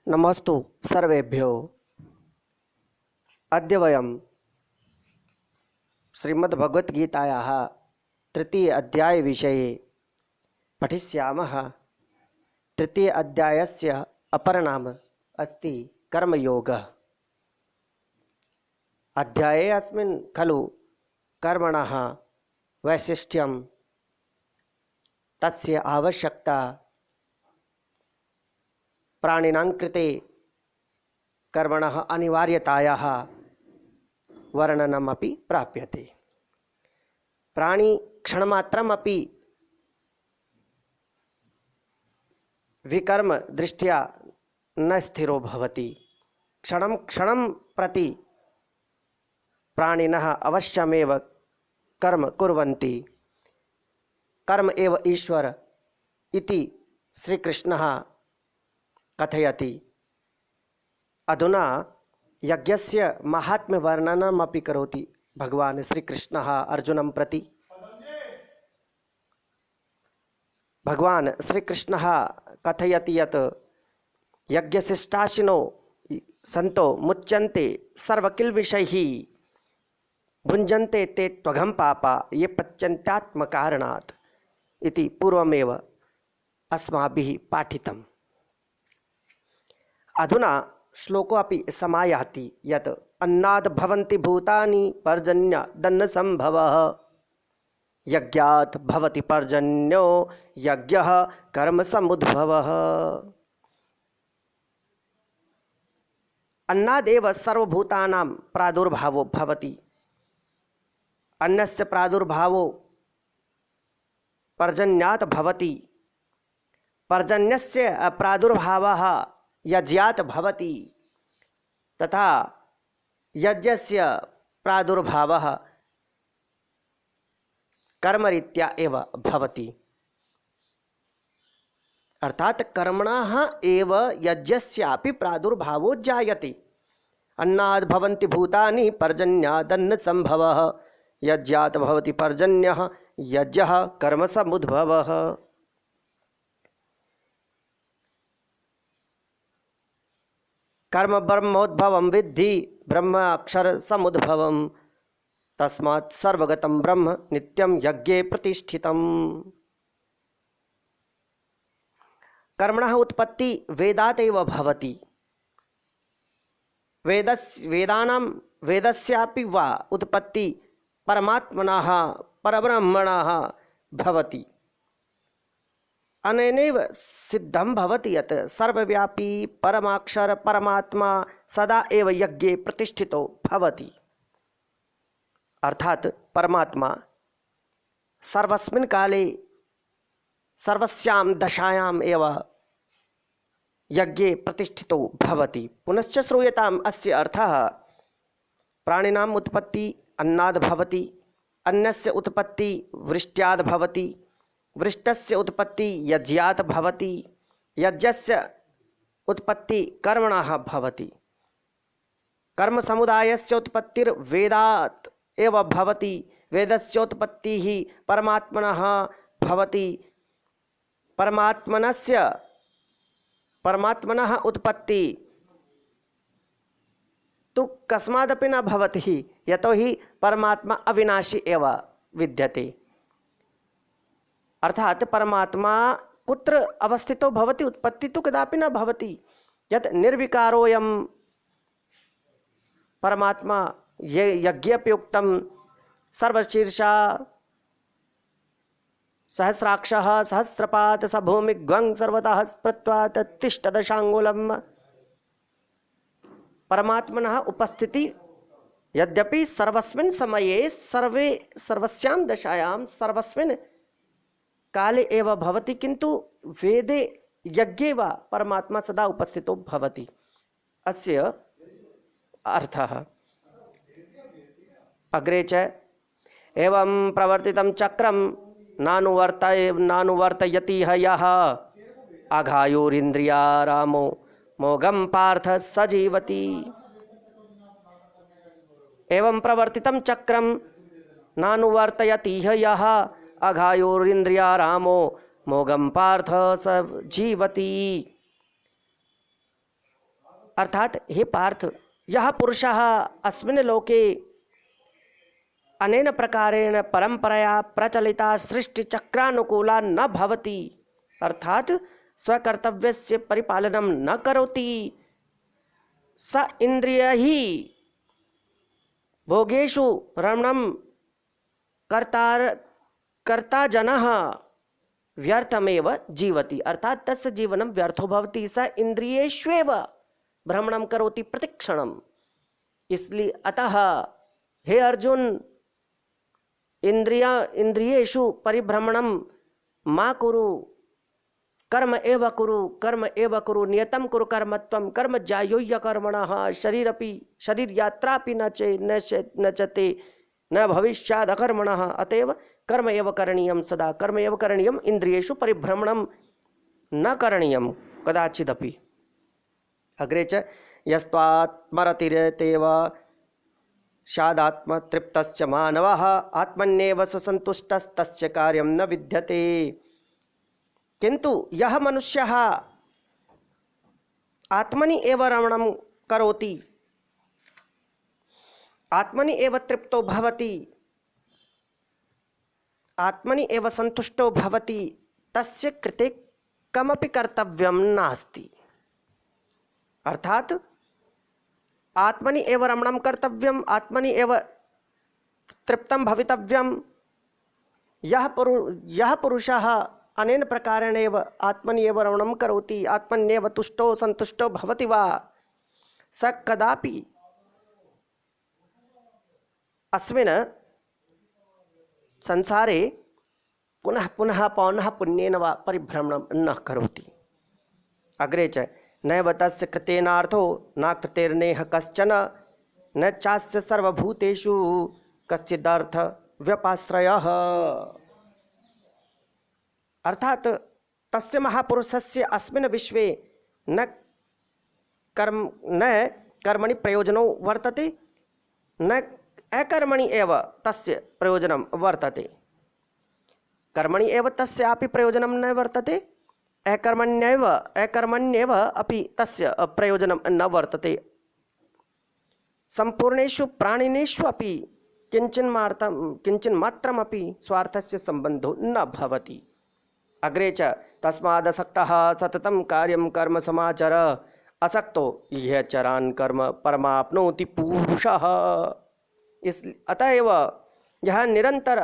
नमस्तु सर्वेभ्यो। अद्य वयं श्रीमद्भगवद्गीतायाः तृतीय अध्याय विषये पठिष्यामः। तृतीय अध्यायस्य अपरनाम अस्ति कर्मयोगः। अध्याये अस्मिन् खलु कर्मणः वैशिष्ट्यं, तस्य आवश्यकता, प्राणिनां कृते कर्मणः अनिवार्यतायाः वर्णनमपि प्राप्यते। प्राणी क्षणमात्रमपि विकर्म दृष्ट्या न स्थिरो भवति। क्षणं क्षणं प्रति प्राणिनः अवश्यमेव कर्म कुर्वन्ति। कर्म एव ईश्वर इति श्रीकृष्णः कथयति। अधुना यज्ञस्य महात्म्यवर्णनमपि करोति भगवान् श्रीकृष्णः अर्जुनं प्रति। भगवान् श्रीकृष्णः कथयति यत् यज्ञशिष्टाशिनो सन्तो मुच्यन्ते सर्वकिल्बिषैः भुञ्जन्ते ते त्वघं पापा ये पच्यन्त्यात्मकारणात् इति पूर्वमेव अस्माभिः पाठितम्। अधुना श्लोकोऽपि समायाति यत् अन्नाद् भवन्ति भूतानि पर्जन्यादन्नसम्भवः यज्ञात् भवति पर्जन्यो यज्ञः कर्मसमुद्भवः। अन्नादेव सर्वभूतानां प्रादुर्भावो भवति। अन्नस्य प्रादुर्भावो पर्जन्यात् भवति। पर्जन्यस्य प्रादुर्भावः यज्ञात् भवति तथा यज्ञस्य प्रादुर्भावः कर्मरीत्या एव भवति। अर्थात कर्मणः एव यज्ञस्यापि प्रादुर्भावो जायते। अन्नाद् भवन्ति भूतानि पर्जन्यादन्नसम्भवः यज्ञात् भवति पर्जन्यः यज्ञः कर्मसमुद्भवः। कर्म ब्रह्मोद्भवं विद्धि ब्रह्माक्षर समुद्भवं तस्मात् सर्वगतं ब्रह्म नित्यं यज्ञे प्रतिष्ठितम्। कर्मणः उत्पत्ति वेदात् एव भवति। वेदस्यापि वा उत्पत्ति परमात्मनः परब्रह्मणः भवति। अनेनैव सिद्धं भवति यत् सर्वव्यापी परमाक्षर परमात्मा सदा एव यज्ञे प्रतिष्ठितो भवति। अर्थात परमात्मा सर्वस्मिन् काले सर्वस्यां दशायाम् एव यज्ञे प्रतिष्ठितो भवति। पुनश्च श्रूयताम् अस्य अर्थः। प्राणिनाम् उत्पत्ति अन्नाद् भवति, अन्नस्य उत्पत्ति वृष्ट्याद् भवति, वृष्टस्य उत्पत्ति यज्ञात् भवति, यज्ञस्य उत्पत्ति कर्मणः भवति, कर्मसमुदायस्य उत्पत्तिर्वेदात् एव भवति, वेदस्योत्पत्तिः परमात्मनः भवति, परमात्मनः उत्पत्ति तु कस्मादपि न भवति, यतोहि परमात्मा अविनाशी एव विद्यते। अर्थात परमात्मा कुत्र अवस्थितो भवति, उत्पत्ति तो कदापि न भवति। यत् निर्विकारोऽयं परमात्मा ये यज्ञेऽपि उक्तं सर्वशीर्षा सहस्राक्षः सहस्रपात् स भूमिग्वं सर्वतः स्पृत्वा तत्तिष्ठदशाङ्गुलम्। परमात्मनः उपस्थिति यद्यपि सर्वस्मिन् समये सर्वस्यां दशायां सर्वस्मिन् काले एव भवति, किन्तु वेदे यज्ञे वा परमात्मा सदा उपस्थितो भवति। अस्य अर्थः। अग्रे च एवं प्रवर्तितं चक्रं नानुवर्तयति यः अघायुरिन्द्रियारामो मोघं पार्थ स जीवति। एवं प्रवर्तितं चक्रं नानुवर्तयति यः अघायुरिन्द्रियारामो मोघं पार्थ स जीवति। अर्थात हे पार्थ, यह पुरुषः अस्मिन् लोके अनेन प्रकारेण परंपरया प्रचलिता सृष्टिचक्रानुकूला न भवति, अर्थात स्वकर्तव्यस्य परिपालनं न करोति, स इंद्रियैः भोगेषु रमणं कर्ता जनः व्यर्थमेव जीवति, अर्थात तस्य जीवनं व्यर्थो भवति, स इंद्रियेष्वेव भ्रमणं करोति प्रतिक्षणम्। इसलिए अतः हे अर्जुन, इंद्रियेषु परिभ्रमणं मा कुरु, कर्म एव कुरु नियतं कुरु कर्मत्वं कर्म ज्यायो कर्मणः शरीर यात्रापि न चते न भविष्याद अकर्मणः, अतएव कर्म एव करणीयं, सदा कर्म एव करणीयं, इंद्रियेषु परिभ्रमणं न करणीयं कदाचिदपि। अग्रे च यस्त्वात्मरतिरेतेव स्यादात्मतृप्तस्य मानवः आत्मन्येव स संतुष्टस्तस्य कार्यं न विद्यते। किंतु यह मनुष्यः आत्मनि एव रमणं करोति, आत्मनि एव तृप्तो भवति, आत्मनि एव संतुष्टो भवति, तस्य कृते कमपि कर्तव्यं नास्ति, अर्थात आत्मनि एव रमणं कर्तव्यम्, आत्मनि एव तृप्तं भवितव्यं। यह पुरुषः अनेन प्रकारेण एव आत्मनि एव रमणं करोति, आत्मन्येव तुष्टो संतुष्टो भवति वा, स कदापि अस्मिन् संसारे पुनः पुनः पौनः पुण्येन वा परिभ्रमणं न करोति। अग्रे च नैव तस्य कृतेनार्थो न कृतेर्नेह कश्चन न चास्य सर्वभूतेषु कश्चिदर्थ व्यपाश्रयः, अर्थात तस्य महापुरुषस्य अस्मिन् विश्वे न कर्मणि प्रयोजनो वर्तते न अकर्मणि एव तस्य प्रयोजनं वर्तते, कर्मणि एव तस्यापि प्रयोजनं न वर्तते, अकर्मण्येव अपि तस्य प्रयोजनं न वर्तते। संपूर्णेषु प्राणिनेषु अपि किंचिन्मात्रमपि स्वार्थस्य संबंधो न भवति। अग्रे च तस्मादसक्तः सततं कार्यं कर्म समाचर असक्तो यह चरान् कर्म परमाप्नोति पुरुषः। इस अतएव यह निरंतर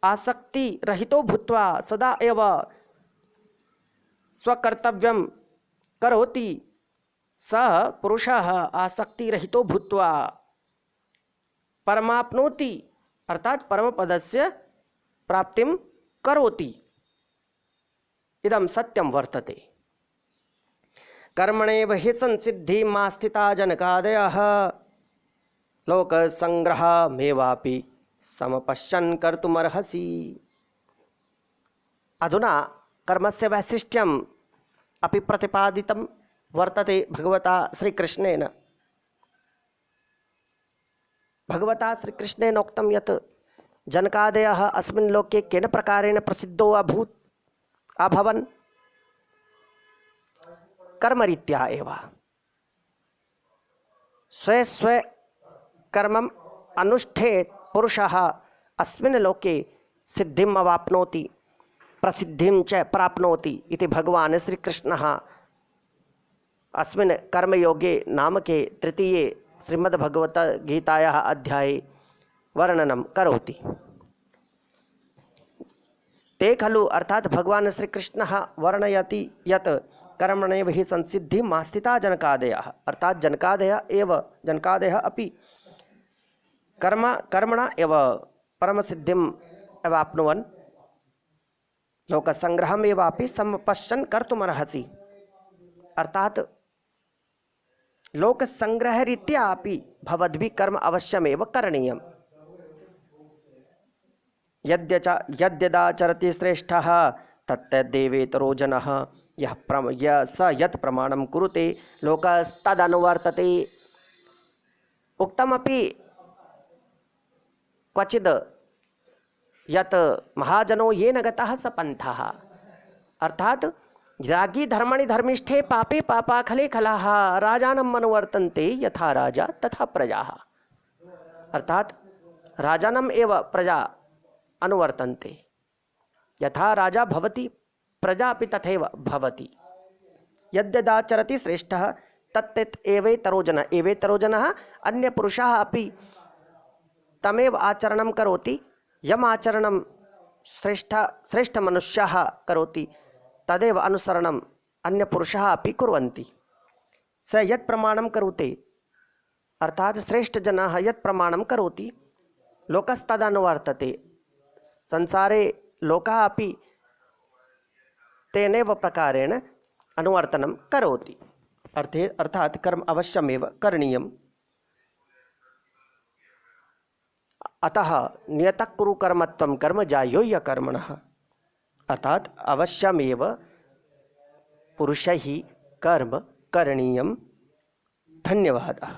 आसक्ति रहितो भूत्वा सदा एव स्वकर्तव्यं करोति, सः पुरुषः आसक्ति रहितो भूत्वा परमाप्नोति, अर्थात परमपदस्य प्राप्तिं करोति। इदं सत्यं वर्तते। कर्मणेव हि संसिद्धिमा स्थिता जनकादयः लोकसंग्रहमेवापि समपश्यन् कर्तुमर्हसि। अधुना कर्मस्य वैशिष्ट्यम् अपि प्रतिपादितं वर्तते भगवता श्रीकृष्णेन। भगवता श्रीकृष्णेन उक्तं यत् जनकादयः अस्मिन् लोके केन प्रकारेण प्रसिद्धो अभवन्, कर्मरीत्या एव। स्वे स्वे कर्मम् अनुष्ठेत पुरुषः अस्मिन् लोके सिद्धिम् अवाप्नोति प्रसिद्धिं च प्राप्नोति इति भगवान् श्रीकृष्णः अस्मिन् कर्मयोगे नामके तृतीये श्रीमद्भगवद्गीतायाः अध्याये वर्णनं करोति। ते खलु अर्थात भगवान् श्रीकृष्णः वर्णयति यत् कर्मणेव हि संसिद्धिमा स्थिता जनकादयः, अर्थात जनकादयः अपि कर्मणा एव परमसिद्धिम् अवाप्नुवन् लोकसंग्रहमेवापि समपश्यन् कर्तुमर्हसि, अर्थात लोकसंग्रहरीत्या अपि भवद्भिः कर्म अवश्यमेव करणीयम्। यद्यदाचरति श्रेष्ठः तत्तद्देवेतरो जनः स यत् प्रमाणं कुरुते लोकस्तदनुवर्तते। उक्तमपि क्वचिद् यत् महाजनो येन गतः स पंथः, अर्थात रागी धर्मणि धर्मिष्ठे पापे पापाखले खलाः राजानम अनुवर्तन्ते यथा राजा तथा प्रजाः। अर्थात राजानम एव प्रजा अनुवर्तन्ते, यथा राजा भवति प्रजा अपि तथैव भवति। यद्यदाचरति श्रेष्ठः तत्तत् एवेतरो जनः, एवेतरो जनः अन्यपुरुषाः अपि तमेव आचरणं करोति, यम आचरणं श्रेष्ठमनुष्याः करोति तदेव अनुसरणम् अन्यपुरुषाः अपि कुर्वन्ति। स यत् प्रमाणं करोति, अर्थात श्रेष्ठजनाः यत् प्रमाणं करोति लोकस्तदनुवर्तते, संसारे लोकः अपि तेनैव प्रकारेण अनुवर्तनं करोति। अर्थात कर्म अवश्यमेव करणीयम्। अतः नियतः कुरु कर्मत्वं कर्म ज्यायो ह्यकर्मणः। अर्थात अवश्यमेव पुरुषैः कर्म करणीयम्। धन्यवादः।